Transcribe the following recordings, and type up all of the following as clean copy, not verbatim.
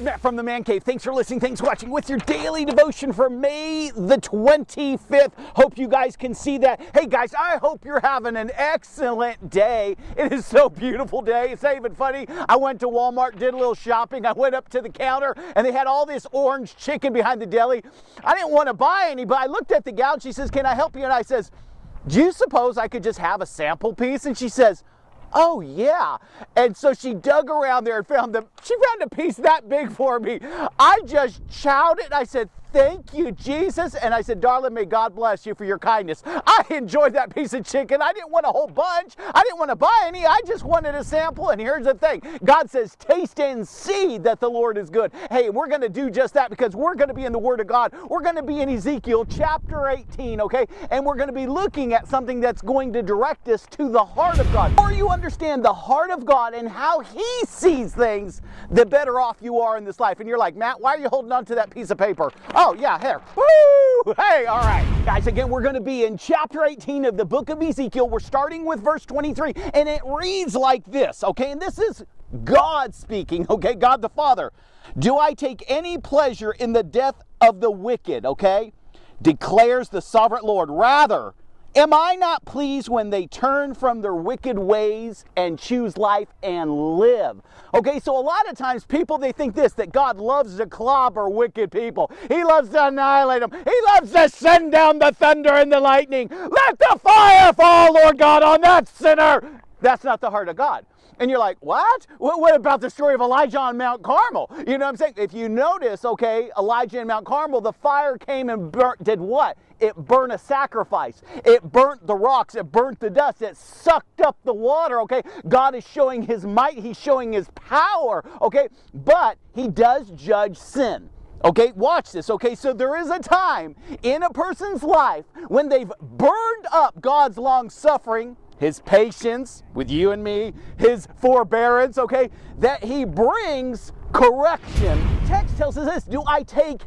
is Matt from the Man Cave. Thanks for listening. Thanks for watching with your daily devotion for May the 25th. Hope you guys can see that. Hey guys, I hope you're having an excellent day. It is so beautiful day. It's not even funny. I went to Walmart, did a little shopping. I went up to the counter and they had all this orange chicken behind the deli. I didn't want to buy any, but I looked at the gal and she says, "Can I help you?" And I says, "Do you suppose I could just have a sample piece?" And she says, "Oh yeah." And so she dug around there and found a piece that big for me. I just chowed it. I said, "Thank you, Jesus." And I said, "Darling, may God bless you for your kindness." I enjoyed that piece of chicken. I didn't want a whole bunch. I didn't want to buy any. I just wanted a sample. And here's the thing. God says, taste and see that the Lord is good. Hey, we're going to do just that because we're going to be in the Word of God. We're going to be in Ezekiel chapter 18, okay? And we're going to be looking at something that's going to direct us to the heart of God. The more you understand the heart of God and how He sees things, the better off you are in this life. And you're like, "Matt, why are you holding on to that piece of paper?" Oh, yeah, here. Woo! Hey, all right. Guys, again, we're going to be in chapter 18 of the book of Ezekiel. We're starting with verse 23, and it reads like this, okay? And this is God speaking, okay? God the Father. "Do I take any pleasure in the death of the wicked, okay? Declares the sovereign Lord. Rather, am I not pleased when they turn from their wicked ways and choose life and live?" Okay, so a lot of times people, they think this, that God loves to clobber wicked people. He loves to annihilate them. He loves to send down the thunder and the lightning. Let the fire fall, Lord God, on that sinner. That's not the heart of God. And you're like, what? What about the story of Elijah on Mount Carmel? You know what I'm saying? If you notice, okay, Elijah and Mount Carmel, the fire came and did what? It burnt a sacrifice. It burnt the rocks. It burnt the dust. It sucked up the water, okay? God is showing His might. He's showing His power, okay? But He does judge sin. Okay, watch this, okay? So there is a time in a person's life when they've burned up God's long suffering, His patience with you and me, His forbearance, okay, that He brings correction. The text tells us this: "Do I take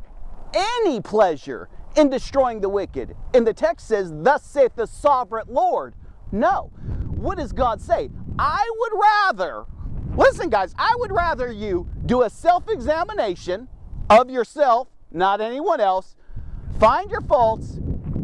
any pleasure in destroying the wicked?" And the text says, "Thus saith the sovereign Lord." No. What does God say? I would rather, listen guys, I would rather you do a self-examination of yourself, not anyone else, find your faults,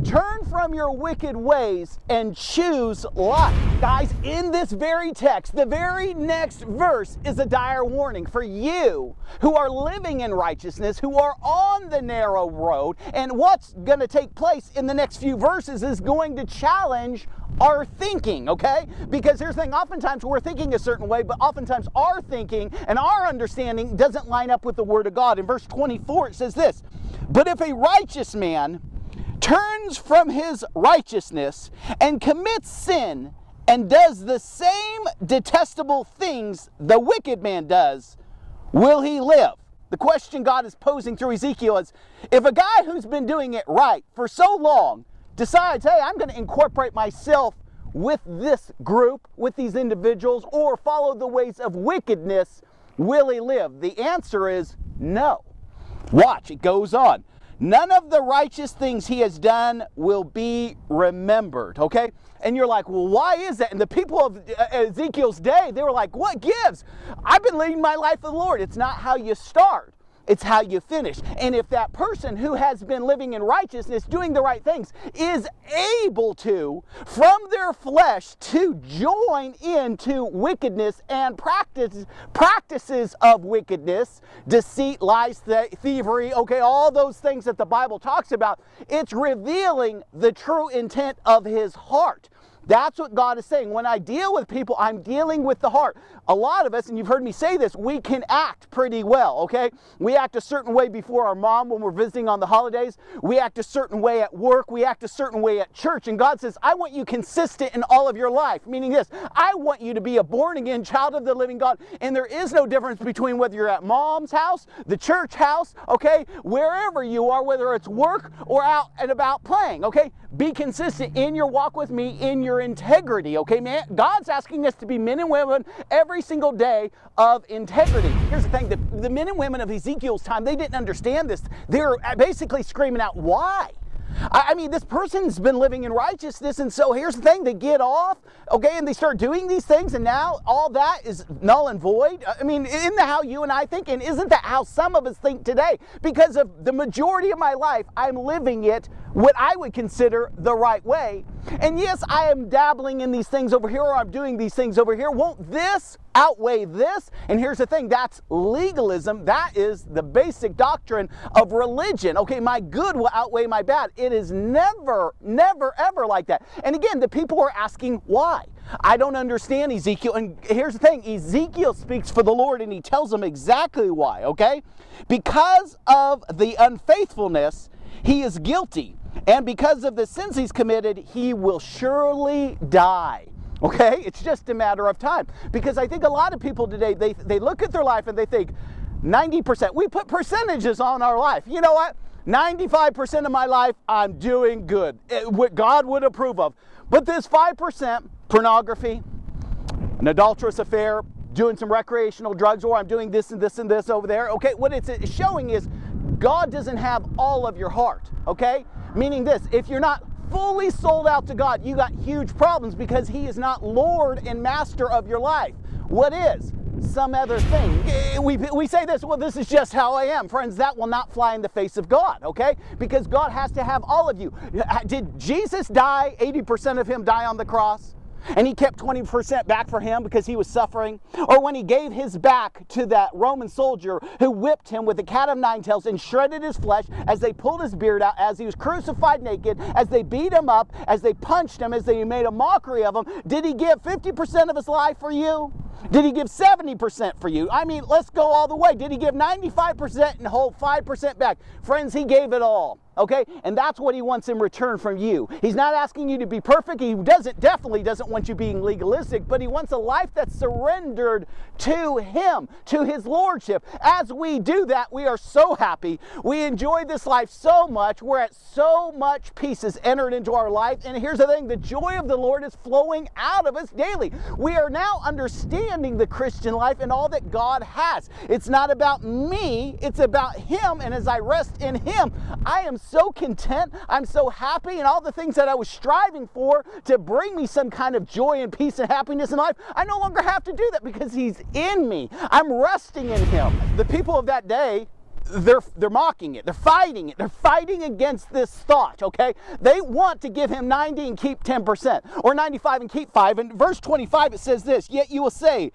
turn from your wicked ways, and choose life. Guys, in this very text, the very next verse is a dire warning for you who are living in righteousness, who are on the narrow road. And what's going to take place in the next few verses is going to challenge our thinking, okay? Because here's the thing, oftentimes we're thinking a certain way, but oftentimes our thinking and our understanding doesn't line up with the Word of God. In verse 24, it says this: "But if a righteous man turns from his righteousness and commits sin and does the same detestable things the wicked man does, will he live?" The question God is posing through Ezekiel is, if a guy who's been doing it right for so long decides, hey, I'm going to incorporate myself with this group, with these individuals, or follow the ways of wickedness, will he live? The answer is no. Watch, it goes on. "None of the righteous things he has done will be remembered," okay? And you're like, well, why is that? And the people of Ezekiel's day, they were like, what gives? I've been leading my life with the Lord. It's not how you start. It's how you finish. And if that person who has been living in righteousness, doing the right things, is able to, from their flesh, to join into wickedness and practices of wickedness, deceit, lies, thievery, okay, all those things that the Bible talks about, it's revealing the true intent of his heart. That's what God is saying. When I deal with people, I'm dealing with the heart. A lot of us, and you've heard me say this, we can act pretty well, okay? We act a certain way before our mom when we're visiting on the holidays. We act a certain way at work. We act a certain way at church. And God says, I want you consistent in all of your life. Meaning this, I want you to be a born-again child of the living God. And there is no difference between whether you're at mom's house, the church house, okay? Wherever you are, whether it's work or out and about playing, okay? Be consistent in your walk with me, in your integrity, okay, man? God's asking us to be men and women every single day of integrity. Here's the thing, the men and women of Ezekiel's time, they didn't understand this. They were basically screaming out, why? I mean, this person's been living in righteousness, and so here's the thing, they get off, okay, and they start doing these things, and now all that is null and void. I mean, isn't that how you and I think, and isn't that how some of us think today? Because of the majority of my life, I'm living it what I would consider the right way. And yes, I am dabbling in these things over here, or I'm doing these things over here. Won't this outweigh this? And here's the thing, that's legalism. That is the basic doctrine of religion. Okay, my good will outweigh my bad. It is never, never, ever like that. And again, the people are asking why. I don't understand Ezekiel. And here's the thing, Ezekiel speaks for the Lord, and he tells them exactly why, okay? Because of the unfaithfulness, he is guilty. And because of the sins he's committed, he will surely die. Okay? It's just a matter of time. Because I think a lot of people today, they look at their life and they think, 90%. We put percentages on our life. You know what? 95% of my life, I'm doing good. What God would approve of. But this 5%, pornography, an adulterous affair, doing some recreational drugs, or I'm doing this and this and this over there. Okay? What it's showing is God doesn't have all of your heart. Okay? Meaning this, if you're not fully sold out to God, you got huge problems because he is not Lord and master of your life. What is? Some other thing. We say this, well, this is just how I am. Friends, that will not fly in the face of God, okay? Because God has to have all of you. Did Jesus die, 80% of him die on the cross? And he kept 20% back for him because he was suffering? Or when he gave his back to that Roman soldier who whipped him with a cat of nine tails and shredded his flesh as they pulled his beard out, as he was crucified naked, as they beat him up, as they punched him, as they made a mockery of him, did he give 50% of his life for you? Did he give 70% for you? I mean, let's go all the way. Did he give 95% and hold 5% back? Friends, he gave it all. Okay? And that's what he wants in return from you. He's not asking you to be perfect. He definitely doesn't want you being legalistic, but he wants a life that's surrendered to him, to his lordship. As we do that, we are so happy. We enjoy this life so much. We're at so much peace has entered into our life. And here's the thing, the joy of the Lord is flowing out of us daily. We are now understanding the Christian life and all that God has. It's not about me, it's about him. And as I rest in him, I am so content, I'm so happy, and all the things that I was striving for to bring me some kind of joy and peace and happiness in life, I no longer have to do that because he's in me. I'm resting in him. The people of that day, they're mocking it, they're fighting it, they're fighting against this thought, okay? They want to give him 90 and keep 10%, or 95 and keep 5. In verse 25 it says this, yet you will say,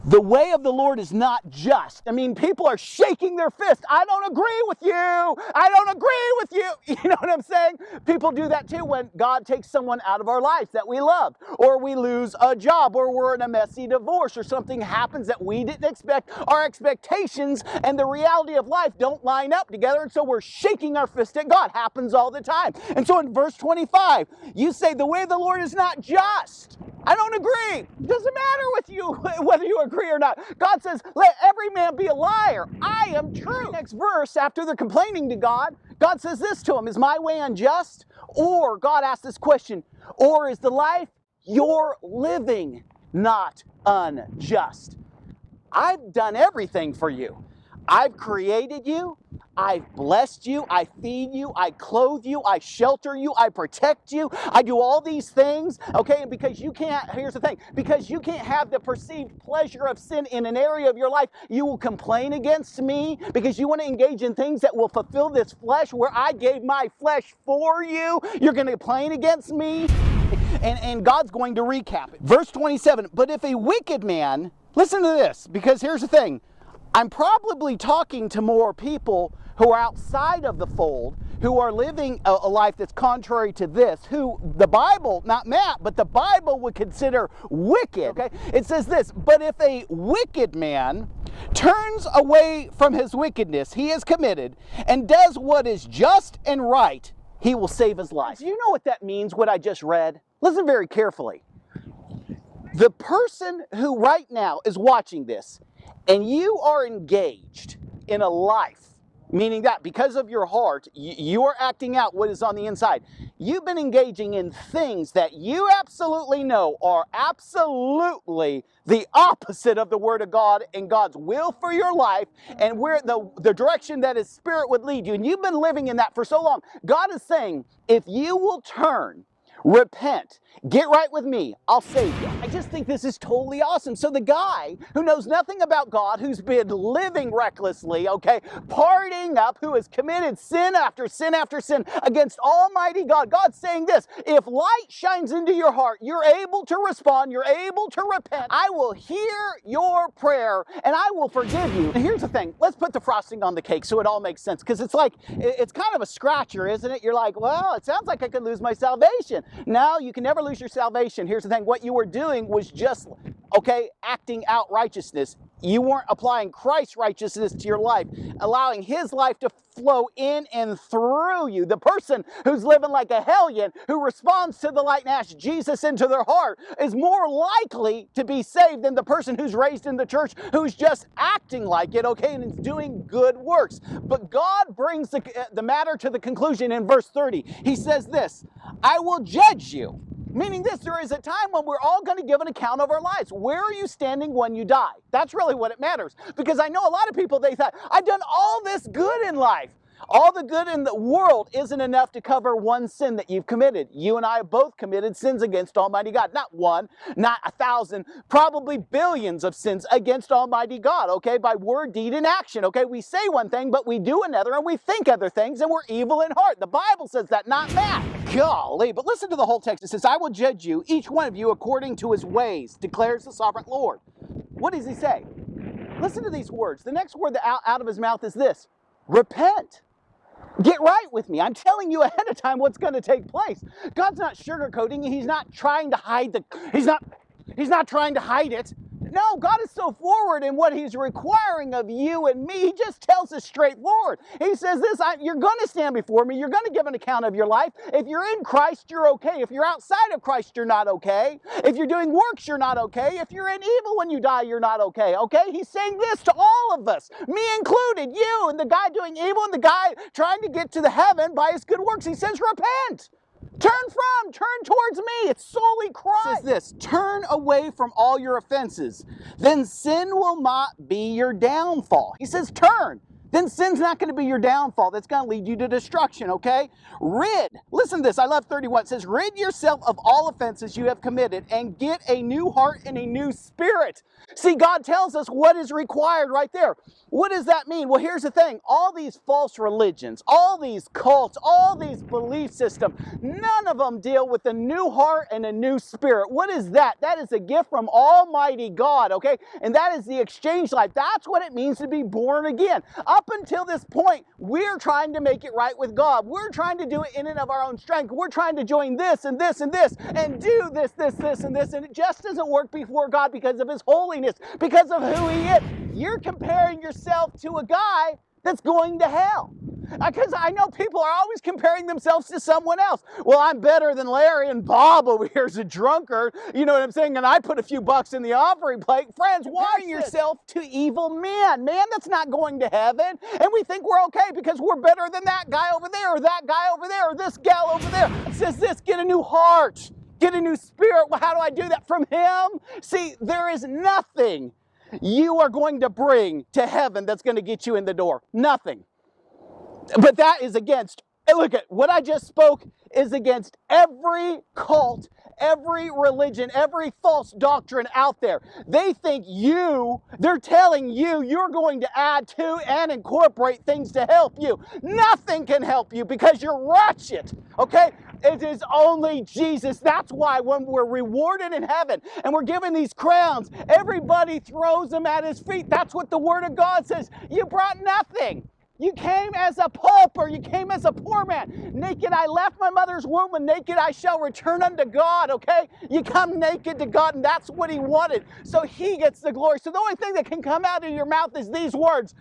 the way of the Lord is not just. I mean, people are shaking their fist. I don't agree with you. I don't agree with you. You know what I'm saying? People do that too when God takes someone out of our lives that we love, or we lose a job, or we're in a messy divorce, or something happens that we didn't expect. Our expectations and the reality of life don't line up together, and so we're shaking our fist at God. Happens all the time. And so in verse 25, you say, the way of the Lord is not just. I don't agree. It doesn't matter with you whether you agree or not. God says, let every man be a liar. I am true. Next verse, after they're complaining to God, God says this to them, is my way unjust? Or God asks this question, or is the life you're living not unjust? I've done everything for you. I've created you. I've blessed you, I feed you, I clothe you, I shelter you, I protect you, I do all these things, okay? And because you can't, here's the thing, because you can't have the perceived pleasure of sin in an area of your life, you will complain against me because you want to engage in things that will fulfill this flesh where I gave my flesh for you. You're going to complain against me. And God's going to recap it. Verse 27, but if a wicked man, listen to this, because here's the thing, I'm probably talking to more people who are outside of the fold, who are living a life that's contrary to this, who the Bible, not Matt, but the Bible would consider wicked. Okay? It says this, but if a wicked man turns away from his wickedness he has committed and does what is just and right, he will save his life. Do you know what that means, what I just read? Listen very carefully. The person who right now is watching this, and you are engaged in a life, meaning that because of your heart, you are acting out what is on the inside. you've been engaging in things that you absolutely know are absolutely the opposite of the Word of God and God's will for your life, and where the direction that His Spirit would lead you, and you've been living in that for so long, God is saying, if you will turn, repent, get right with me, I'll save you. I just think this is totally awesome. So the guy who knows nothing about God, who's been living recklessly, okay, partying up, who has committed sin after sin after sin against Almighty God, God's saying this: if light shines into your heart, you're able to respond, you're able to repent, I will hear your prayer and I will forgive you. And here's the thing, let's put the frosting on the cake so it all makes sense, because it's like, it's kind of a scratcher, isn't it? You're like, well, it sounds like I could lose my salvation. No, you can never lose your salvation. Here's the thing, what you were doing was just, okay, acting out righteousness. You weren't applying Christ's righteousness to your life, allowing His life to flow in and through you. The person who's living like a hellion, who responds to the light and asks Jesus into their heart, is more likely to be saved than the person who's raised in the church, who's just acting like it, okay, and is doing good works. But God brings the matter to the conclusion in verse 30. He says this: I will judge you. Meaning this, there is a time when we're all going to give an account of our lives. Where are you standing when you die? That's really what it matters. Because I know a lot of people, they thought, I've done all this good in life. All the good in the world isn't enough to cover one sin that you've committed. You and I have both committed sins against Almighty God. Not one, not 1,000, probably billions of sins against Almighty God, okay? By word, deed, and action, okay? We say one thing, but we do another, and we think other things, and we're evil in heart. The Bible says that, not Matt. Golly, but listen to the whole text. It says, I will judge you, each one of you, according to his ways, declares the sovereign Lord. What does He say? Listen to these words. The next word out of His mouth is this: repent. Get right with me. I'm telling you ahead of time what's going to take place. God's not sugarcoating. He's not trying to hide He's not trying to hide it. No, God is so forward in what He's requiring of you and me. He just tells us straightforward. He says this: you're going to stand before me. You're going to give an account of your life. If you're in Christ, you're okay. If you're outside of Christ, you're not okay. If you're doing works, you're not okay. If you're in evil when you die, you're not okay. Okay? He's saying this to all of us, me included, you and the guy doing evil and the guy trying to get to the heaven by his good works. He says, repent. Turn towards me. It's solely Christ. It says this: turn away from all your offenses. Then sin will not be your downfall. He says turn. Then sin's not going to be your downfall. That's going to lead you to destruction, okay? Listen to this. I love 31. It says, rid yourself of all offenses you have committed and get a new heart and a new spirit. See, God tells us what is required right there. What does that mean? Well, here's the thing. All these false religions, all these cults, all these belief systems, none of them deal with a new heart and a new spirit. What is that? That is a gift from Almighty God, okay? And that is the exchange life. That's what it means to be born again. Up until this point, we're trying to make it right with God. We're trying to do it in and of our own strength. We're trying to join this and this and this and do this, and this, and it just doesn't work before God because of His holiness, because of who He is. You're comparing yourself to a guy that's going to hell. Because I know people are always comparing themselves to someone else. Well, I'm better than Larry, and Bob over here is a drunkard. You know what I'm saying? And I put a few bucks in the offering plate. Friends, why yourself to evil men? Man, that's not going to heaven. And we think we're okay because we're better than that guy over there, or that guy over there, or this gal over there. It says this: get a new heart, get a new spirit. Well, how do I do that? From Him. See, there is nothing you are going to bring to heaven that's going to get you in the door. Nothing. But that is against, look at what I just spoke, is against every cult, every religion, every false doctrine out there. They think they're telling you you're going to add to and incorporate things to help you. Nothing can help you because you're wretched, okay? It is only Jesus. That's why when we're rewarded in heaven and we're given these crowns, everybody throws them at His feet. That's what the Word of God says. You brought nothing. You came as a pauper. You came as a poor man. Naked I left my mother's womb, and naked I shall return unto God, okay? You come naked to God, and that's what He wanted. So He gets the glory. So the only thing that can come out of your mouth is these words: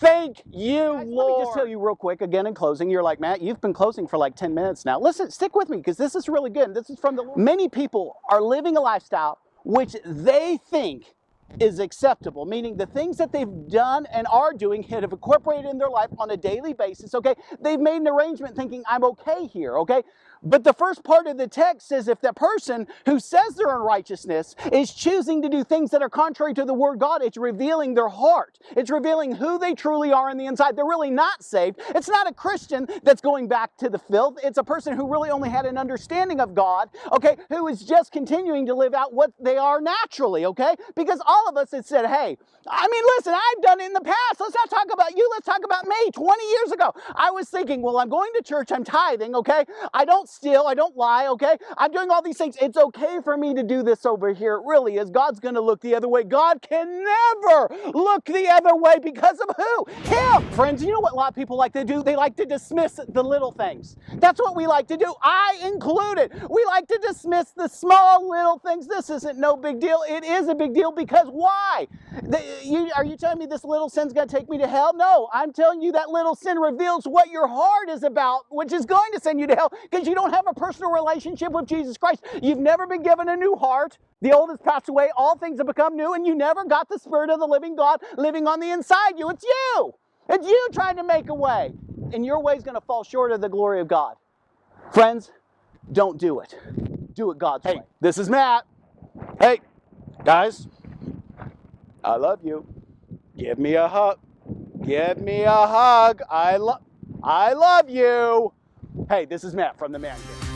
thank you, Lord. Let me just tell you real quick, again in closing. You're like, Matt, you've been closing for like 10 minutes now. Listen, stick with me, because this is really good. This is from the Lord. Many people are living a lifestyle which they think is acceptable, meaning the things that they've done and are doing have incorporated in their life on a daily basis, okay? They've made an arrangement thinking, I'm okay here, okay? But the first part of the text says if that person who says they're in righteousness is choosing to do things that are contrary to the word of God, it's revealing their heart. It's revealing who they truly are on the inside. They're really not saved. It's not a Christian that's going back to the filth. It's a person who really only had an understanding of God, okay, who is just continuing to live out what they are naturally, okay? Because all of us have said, hey, I mean, listen, I've done it in the past. Let's not talk about you. Let's talk about me. 20 years ago, I was thinking, well, I'm going to church. I'm tithing, okay? I don't steal. I don't lie, okay? I'm doing all these things. It's okay for me to do this over here. It really is. God's going to look the other way. God can never look the other way because of who? Him. Friends, you know what a lot of people like to do? They like to dismiss the little things. That's what we like to do. I included. We like to dismiss the small little things. This isn't no big deal. It is a big deal because why? Are you telling me this little sin's going to take me to hell? No, I'm telling you that little sin reveals what your heart is about, which is going to send you to hell because you don't have a personal relationship with Jesus Christ. You've never been given a new heart. The old has passed away. All things have become new, and you never got the Spirit of the living God living on the inside you. It's you. It's you trying to make a way, and your way is going to fall short of the glory of God. Friends, don't do it. Do it God's way. This is Matt. Hey, guys, I love you. Give me a hug. Give me a hug. I love you. Hey, this is Matt from The Man Cave.